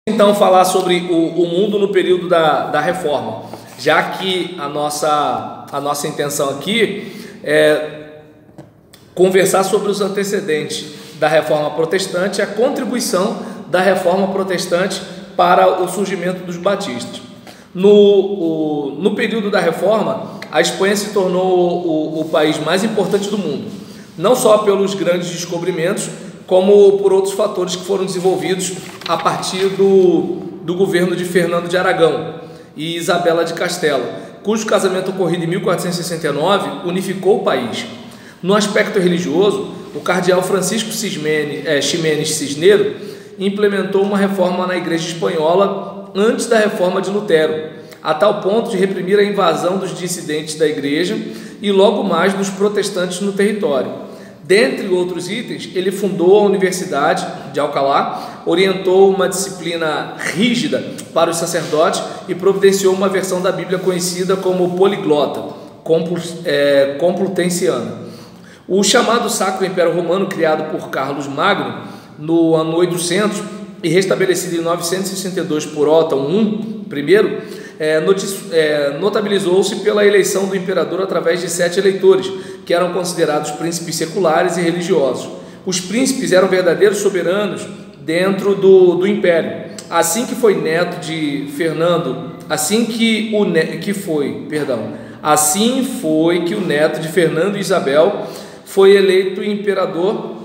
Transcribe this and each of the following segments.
Então, falar sobre o mundo no período da Reforma, já que a nossa intenção aqui é conversar sobre os antecedentes da Reforma Protestante e a contribuição da Reforma Protestante para o surgimento dos batistas. No período da Reforma, a Espanha se tornou o país mais importante do mundo, não só pelos grandes descobrimentos, como por outros fatores que foram desenvolvidos a partir do governo de Fernando de Aragão e Isabela de Castela, cujo casamento ocorrido em 1469 unificou o país. No aspecto religioso, o cardeal Francisco Ximenes Cisneiro implementou uma reforma na Igreja Espanhola antes da reforma de Lutero, a tal ponto de reprimir a invasão dos dissidentes da Igreja e logo mais dos protestantes no território. Dentre outros itens, ele fundou a Universidade de Alcalá, orientou uma disciplina rígida para os sacerdotes e providenciou uma versão da Bíblia conhecida como poliglota, complutensiana. O chamado Sacro Império Romano, criado por Carlos Magno no ano 800 e restabelecido em 962 por Otton I, notabilizou-se pela eleição do imperador através de 7 eleitores, que eram considerados príncipes seculares e religiosos. Os príncipes eram verdadeiros soberanos dentro do império. Assim que foi neto de Fernando, assim foi que o neto de Fernando e Isabel foi eleito imperador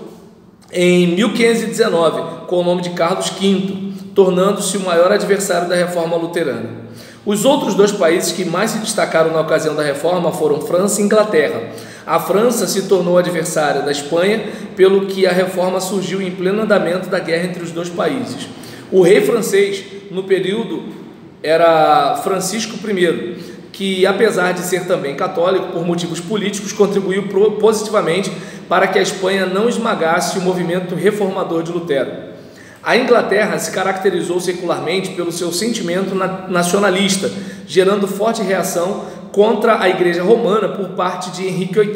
em 1519, com o nome de Carlos V, tornando-se o maior adversário da reforma luterana. Os outros dois países que mais se destacaram na ocasião da reforma foram França e Inglaterra. A França se tornou adversária da Espanha, pelo que a reforma surgiu em pleno andamento da guerra entre os dois países. O rei francês, no período, era Francisco I, que, apesar de ser também católico, por motivos políticos, contribuiu positivamente para que a Espanha não esmagasse o movimento reformador de Lutero. A Inglaterra se caracterizou secularmente pelo seu sentimento nacionalista, gerando forte reação contra a Igreja Romana por parte de Henrique VIII,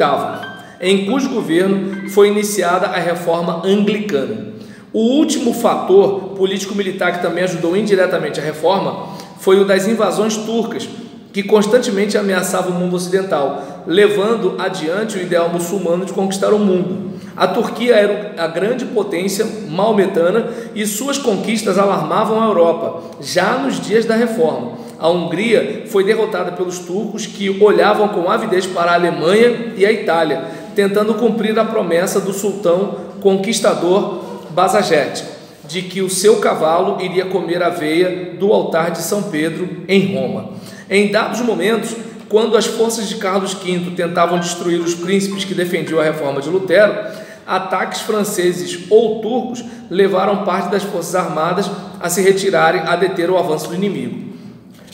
em cujo governo foi iniciada a Reforma Anglicana. O último fator político-militar que também ajudou indiretamente a reforma foi o das invasões turcas, que constantemente ameaçava o mundo ocidental, levando adiante o ideal muçulmano de conquistar o mundo. A Turquia era a grande potência maometana e suas conquistas alarmavam a Europa, já nos dias da Reforma. A Hungria foi derrotada pelos turcos, que olhavam com avidez para a Alemanha e a Itália, tentando cumprir a promessa do sultão conquistador Bajazet, de que o seu cavalo iria comer aveia do altar de São Pedro em Roma. Em dados momentos, quando as forças de Carlos V tentavam destruir os príncipes que defendiam a reforma de Lutero, ataques franceses ou turcos levaram parte das forças armadas a se retirarem, a deter o avanço do inimigo.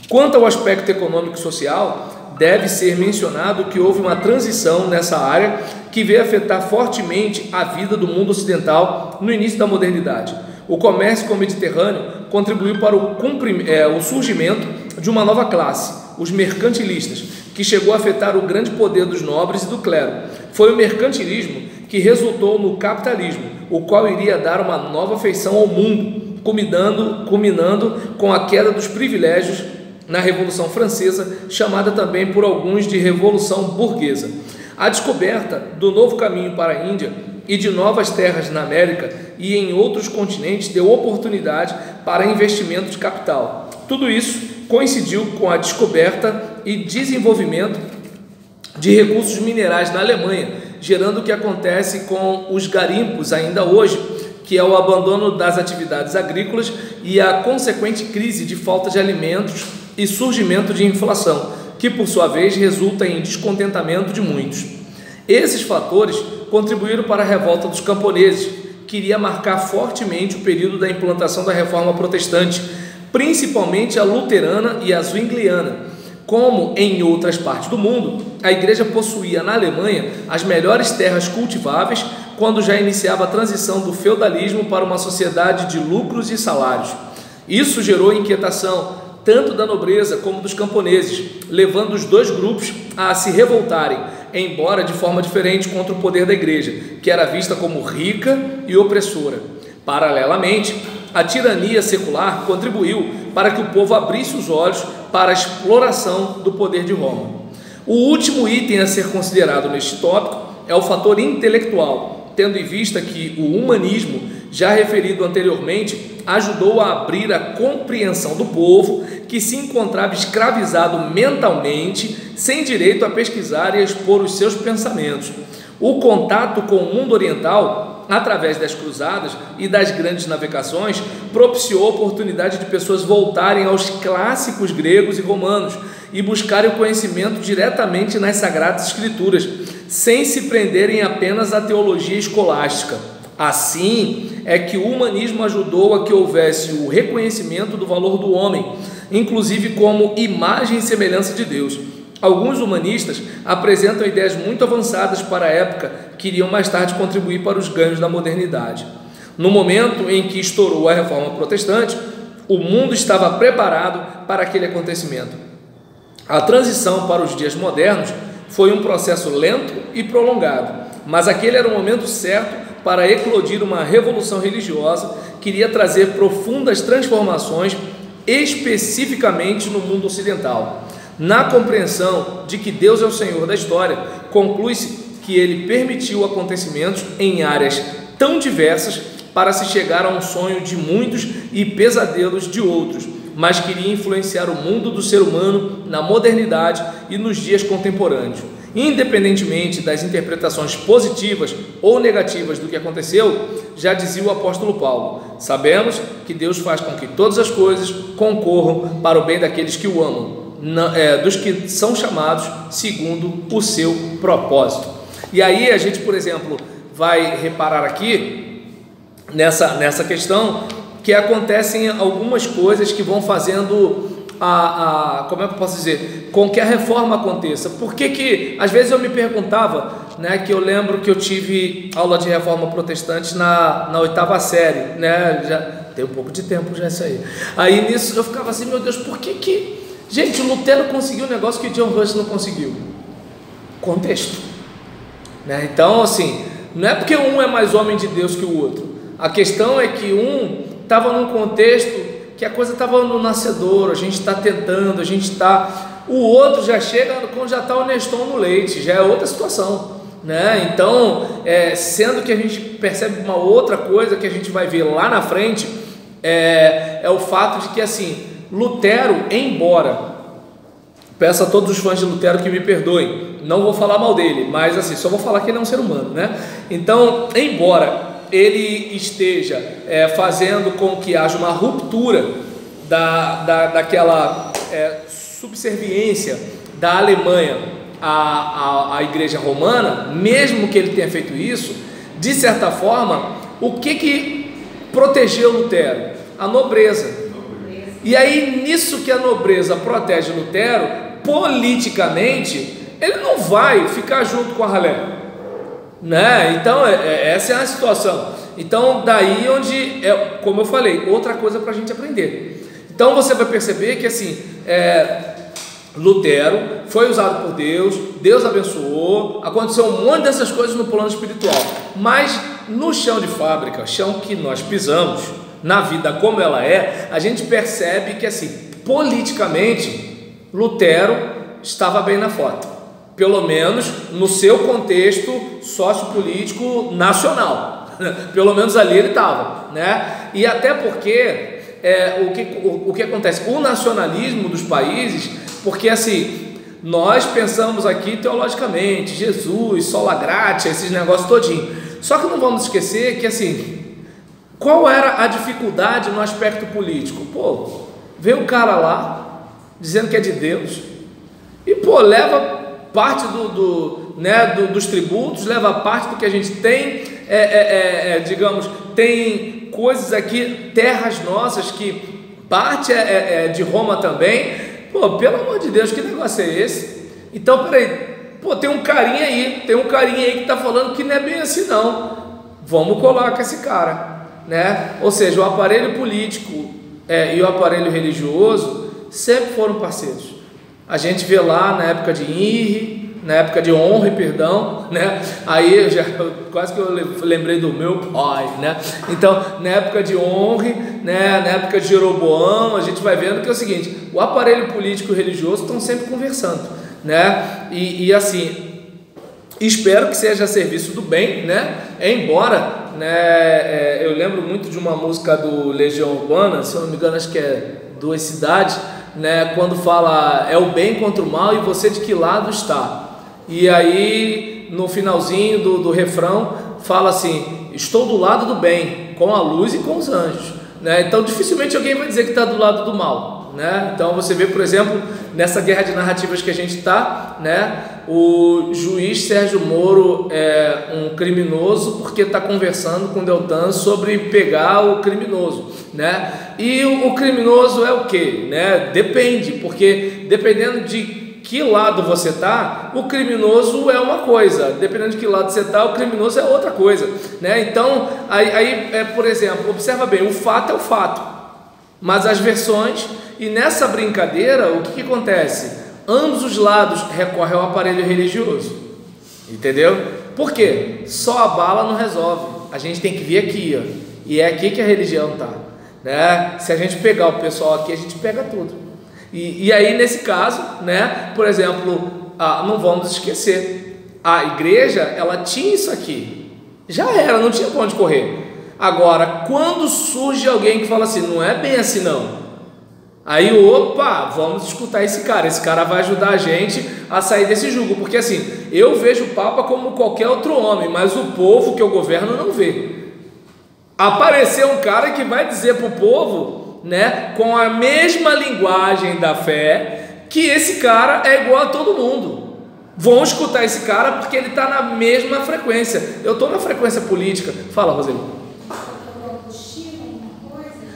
Quanto ao aspecto econômico e social, deve ser mencionado que houve uma transição nessa área que veio afetar fortemente a vida do mundo ocidental no início da modernidade. O comércio com o Mediterrâneo contribuiu para o surgimento de uma nova classe, os mercantilistas, que chegou a afetar o grande poder dos nobres e do clero. Foi o mercantilismo que resultou no capitalismo, o qual iria dar uma nova feição ao mundo, culminando com a queda dos privilégios na Revolução Francesa, chamada também por alguns de Revolução Burguesa. A descoberta do novo caminho para a Índia e de novas terras na América e em outros continentes deu oportunidade para investimento de capital. Tudo isso coincidiu com a descoberta e desenvolvimento de recursos minerais na Alemanha, gerando o que acontece com os garimpos ainda hoje, que é o abandono das atividades agrícolas e a consequente crise de falta de alimentos e surgimento de inflação, que por sua vez resulta em descontentamento de muitos. Esses fatores contribuíram para a revolta dos camponeses, que iria marcar fortemente o período da implantação da Reforma Protestante, principalmente a luterana e a zwingliana. Como em outras partes do mundo, a Igreja possuía na Alemanha as melhores terras cultiváveis quando já iniciava a transição do feudalismo para uma sociedade de lucros e salários. Isso gerou inquietação tanto da nobreza como dos camponeses, levando os dois grupos a se revoltarem, embora de forma diferente, contra o poder da Igreja, que era vista como rica e opressora. Paralelamente, a tirania secular contribuiu para que o povo abrisse os olhos para a exploração do poder de Roma. O último item a ser considerado neste tópico é o fator intelectual, tendo em vista que o humanismo, já referido anteriormente, ajudou a abrir a compreensão do povo que se encontrava escravizado mentalmente, sem direito a pesquisar e expor os seus pensamentos. O contato com o mundo oriental, através das cruzadas e das grandes navegações, propiciou a oportunidade de pessoas voltarem aos clássicos gregos e romanos e buscarem o conhecimento diretamente nas Sagradas Escrituras, sem se prenderem apenas à teologia escolástica. Assim é que o humanismo ajudou a que houvesse o reconhecimento do valor do homem, inclusive como imagem e semelhança de Deus. Alguns humanistas apresentam ideias muito avançadas para a época que iriam mais tarde contribuir para os ganhos da modernidade. No momento em que estourou a Reforma Protestante, o mundo estava preparado para aquele acontecimento. A transição para os dias modernos foi um processo lento e prolongado, mas aquele era o momento certo para eclodir uma revolução religiosa que iria trazer profundas transformações, especificamente no mundo ocidental. Na compreensão de que Deus é o Senhor da história, conclui-se que Ele permitiu acontecimentos em áreas tão diversas para se chegar a um sonho de muitos e pesadelos de outros, mas queria influenciar o mundo do ser humano na modernidade e nos dias contemporâneos. Independentemente das interpretações positivas ou negativas do que aconteceu, já dizia o apóstolo Paulo: sabemos que Deus faz com que todas as coisas concorram para o bem daqueles que o amam, dos que são chamados segundo o seu propósito. E aí a gente, por exemplo, vai reparar aqui nessa questão que acontecem algumas coisas que vão fazendo como é que eu posso dizer, com que a reforma aconteça. Por que às vezes eu me perguntava, né, que eu lembro que eu tive aula de reforma protestante na 8ª série, né, já tem um pouco de tempo já isso aí nisso eu ficava assim, meu Deus, por que gente, o Lutero conseguiu um negócio que o John Huss não conseguiu? Contexto, né? Então assim, não é porque um é mais homem de Deus que o outro, a questão é que um estava num contexto que a coisa estava no nascedouro, a gente está tentando, o outro já chega quando já está o Neston no leite, já é outra situação, né? Então, sendo que a gente percebe uma outra coisa que a gente vai ver lá na frente, é o fato de que assim, Lutero, embora, peço a todos os fãs de Lutero que me perdoem, não vou falar mal dele, mas assim, só vou falar que ele é um ser humano, né? Então, embora ele esteja fazendo com que haja uma ruptura daquela subserviência da Alemanha à Igreja Romana, mesmo que ele tenha feito isso, de certa forma, o que protegeu Lutero? A nobreza. E aí, nisso que a nobreza protege Lutero, politicamente, ele não vai ficar junto com a ralé, né? Então essa é a situação. Então daí onde como eu falei, outra coisa para a gente aprender. Então você vai perceber que assim, Lutero foi usado por Deus, Deus abençoou, aconteceu um monte dessas coisas no plano espiritual, mas no chão de fábrica, chão que nós pisamos, na vida como ela a gente percebe que assim, politicamente, Lutero estava bem na foto, pelo menos no seu contexto sociopolítico nacional, pelo menos ali ele estava, né? E até porque o que acontece, o nacionalismo dos países, porque assim, nós pensamos aqui teologicamente, Jesus, sola gratia, esses negócios todinho, só que não vamos esquecer que assim, qual era a dificuldade no aspecto político? Vem um cara lá, dizendo que é de Deus, e leva parte dos tributos, leva parte do que a gente tem, digamos, tem coisas aqui, terras nossas, que parte de Roma também. Pelo amor de Deus, que negócio é esse? Então, peraí, tem um carinha aí que está falando que não é bem assim não, vamos colar com esse cara, né? Ou seja, o aparelho político e o aparelho religioso sempre foram parceiros. A gente vê lá na época de Henry, na época de honra e perdão, né? Aí eu já quase que eu lembrei do meu pai, né? Então, na época de honra, né? Na época de Jeroboão, a gente vai vendo que é o seguinte: o aparelho político e religioso estão sempre conversando, né? E assim, espero que seja a serviço do bem, né? Embora, né? Eu lembro muito de uma música do Legião Urbana, se eu não me engano, acho que é Duas Cidades, né? Quando fala é o bem contra o mal e você de que lado está? E aí no finalzinho do refrão fala assim: estou do lado do bem, com a luz e com os anjos, né? Então dificilmente alguém vai dizer que está do lado do mal, né? Então você vê, por exemplo, nessa guerra de narrativas que a gente está, né? O juiz Sérgio Moro é um criminoso porque está conversando com Deltan sobre pegar o criminoso, né? E o criminoso é o quê? Né? Depende, porque dependendo de que lado você está, o criminoso é uma coisa, dependendo de que lado você está, o criminoso é outra coisa, né? Então, por exemplo, observa bem, o fato é o fato, mas as versões, e nessa brincadeira, o que acontece? Ambos os lados recorrem ao aparelho religioso, entendeu? Por quê? Só a bala não resolve, a gente tem que vir aqui, ó, e é aqui que a religião está, né? Se a gente pegar o pessoal aqui, a gente pega tudo. E aí nesse caso, né, por exemplo, não vamos esquecer, a igreja, ela tinha isso aqui, já era, não tinha para onde correr. Agora, quando surge alguém que fala assim, não é bem assim não, aí opa, vamos escutar esse cara vai ajudar a gente a sair desse jugo, porque assim, eu vejo o Papa como qualquer outro homem, mas o povo que eu governo não vê. Apareceu um cara que vai dizer para o povo, né, com a mesma linguagem da fé, que esse cara é igual a todo mundo. Vão escutar esse cara porque ele está na mesma frequência. Eu estou na frequência política. Fala, Roseli.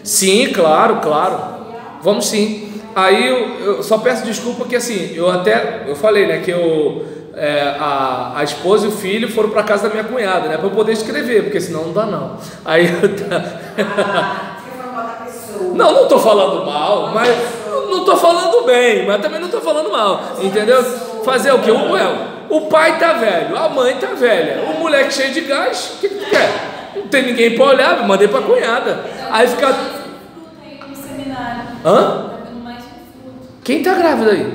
Sim, claro. Vamos sim. Aí eu só peço desculpa que assim, eu falei, né, que a esposa e o filho foram para casa da minha cunhada, né, para eu poder escrever, porque senão não dá não. Aí não estou falando mal, mas não estou falando bem, mas também não estou falando mal, entendeu? Fazer o quê? O pai tá velho, a mãe tá velha, o moleque cheio de gás, o que tu quer? Não tem ninguém para olhar, mandei para a cunhada. Aí fica. Hã? Quem tá grávida aí?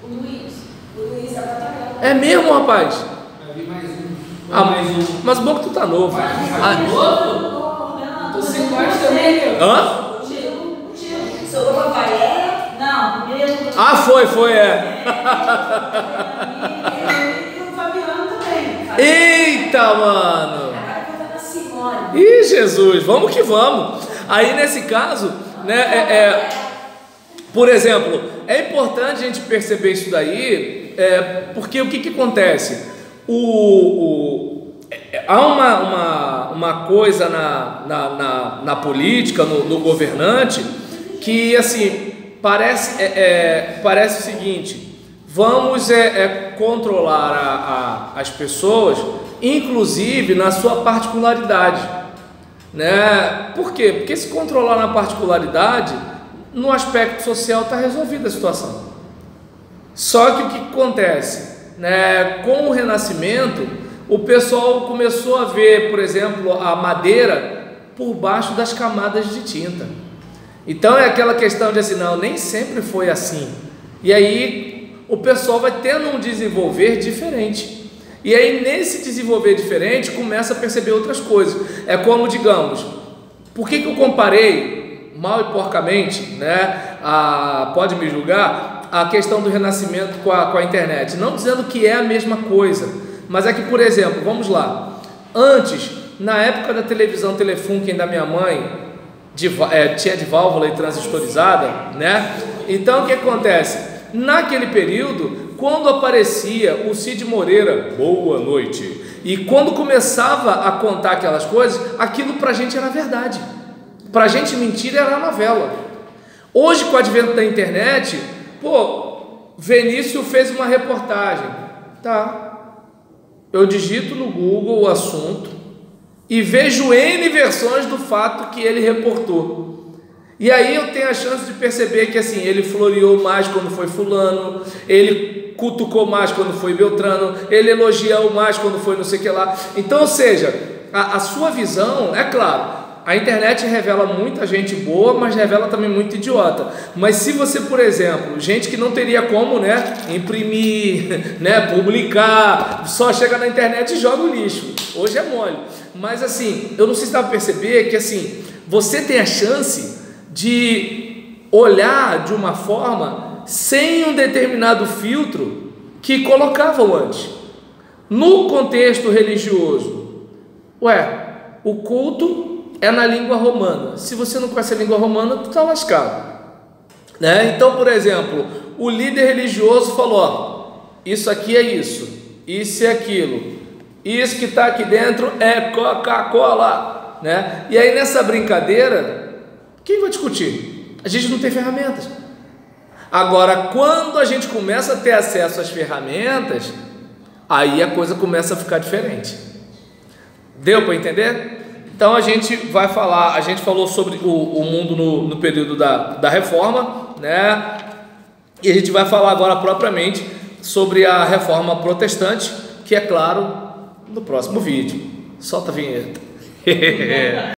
O Luiz é mesmo, rapaz? Mais um. Mas bom que tu tá novo. Novo? Tu se gosta também? Hã? Sou o Rafael? Não, mesmo. Foi, E o Fabiano também. Eita, mano! Agora eu vou na Simone. Ih, Jesus, vamos que vamos. Aí nesse caso, né, por exemplo, é importante a gente perceber isso daí, porque o que acontece? Há uma coisa na política, no governante, que assim parece o seguinte: vamos controlar as pessoas, inclusive na sua particularidade, né? Por quê? Porque se controlar na particularidade, no aspecto social está resolvida a situação. Só que o que acontece, né? Com o Renascimento, o pessoal começou a ver, por exemplo, a madeira por baixo das camadas de tinta. Então é aquela questão de assim, não, nem sempre foi assim. E aí o pessoal vai tendo um desenvolver diferente. E aí nesse desenvolver diferente começa a perceber outras coisas. É como, digamos, por que eu comparei mal e porcamente, né, pode me julgar, a questão do Renascimento com a internet? Não dizendo que é a mesma coisa, mas é que, por exemplo, vamos lá, antes, na época da televisão Telefunken da minha mãe, tinha de válvula e transistorizada, né? Então o que acontece? Naquele período, quando aparecia o Cid Moreira, boa noite, e quando começava a contar aquelas coisas, aquilo pra gente era verdade, pra gente mentira era novela. Hoje, com o advento da internet, Vinícius fez uma reportagem, tá? Eu digito no Google o assunto e vejo N versões do fato que ele reportou. E aí eu tenho a chance de perceber que assim, ele floreou mais quando foi fulano, ele cutucou mais quando foi Beltrano, ele elogiou mais quando foi não sei o que lá. Então, ou seja, a sua visão, é claro, a internet revela muita gente boa, mas revela também muito idiota. Mas se você, por exemplo, gente que não teria como, né, imprimir, né, publicar, só chega na internet e joga o lixo. Hoje é mole. Mas assim, eu não sei se dá para perceber que assim, você tem a chance de olhar de uma forma sem um determinado filtro que colocavam antes. No contexto religioso, o culto é na língua romana. Se você não conhece a língua romana, tu tá lascado, né? Então, por exemplo, o líder religioso falou: ó, isso aqui é isso, isso é aquilo, isso que está aqui dentro é Coca-Cola, né? E aí nessa brincadeira, quem vai discutir? A gente não tem ferramentas. Agora, quando a gente começa a ter acesso às ferramentas, aí a coisa começa a ficar diferente. Deu para entender? Então a gente vai falar, a gente falou sobre o mundo no período da reforma, né? E a gente vai falar agora propriamente sobre a reforma protestante, que é claro, no próximo vídeo. Solta a vinheta.